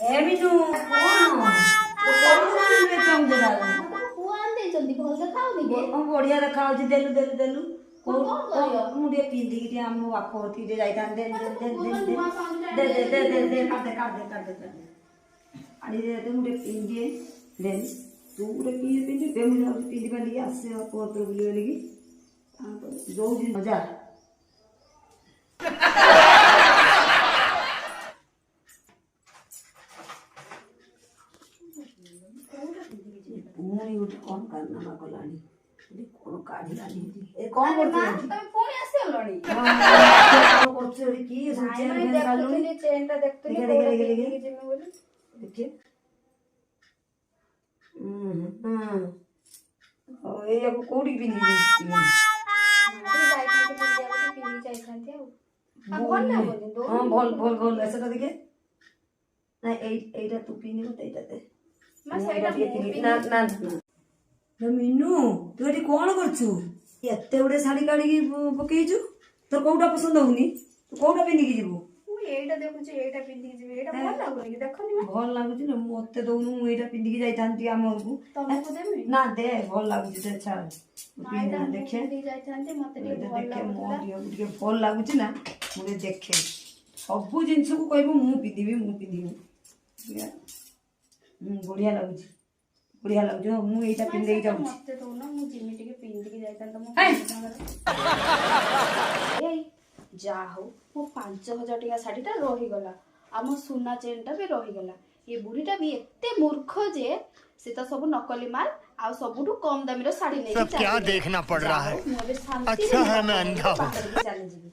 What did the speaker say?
ए बिनु कोन तो कोन में चम जरा कुआन दे जल्दी भल देखाओ दिगे हम बढ़िया देखाओ जी देलु कौन करियो मुझे पिंदी की हम बाप होती दे जाइता दे कर दे आणि दे मुझे पिंदी दे तू मुझे पिंदी पे मुझे पिंदी बंदी आसे पोत्र बुली लगी जो दिन मजा पूरी उठ कौन करना ना कोलानी कौन काढ़ी लानी ए कौन करते तमे पुणी आसे लणी कौन करते रे की सोचे मैं देखतुनी चेनटा देखतुनी देखे जिमे बोली देखिए ओ ए अब कोडी भी नहीं मारी जाइथांते पुणी पिनी जाइथांते आ भल ना बोली दो हां भल ऐसे तो देखे ना एटा तू पिनी मत एटा दे मैं सैडा ना मिनू तू एटी कौन करछु एते उडे साड़ी काढी पकेइछु तो कोउटा पसंद होउनी तू कोउटा पिनी की जीवो मु एटा देखु जे एटा पिंदी की जे एटा भल लागुनी कि देखनी भल लागुची ना मते दउनु मु एटा पिंदी की जाइतांती हमरकु तमको देमी ना दे भल लागुची ते छाड़ माइदा देखे दी जाइथांते मते नी भल देखे मो लागुला दियो भल लागुची ना मुझे देखे सब जिंस को कहबो मु पिंदी बढ़िया लगुची मु एटा पिंदी जाउची मते तो ना मु जिमी टिके पिंदी की जाइथांते मो ए जा हो मो 5000 टिका साडीटा रही गला आम सुना चेनटा भी रही गला ये बुढ़ीटा भी एते मूर्ख जे से तो सब नकली माल आ सबुठु कम दामी रो साड़ी नै सब क्या देखना पड़ रहा है। अच्छा है मैं अंधा हूं। चले जीवी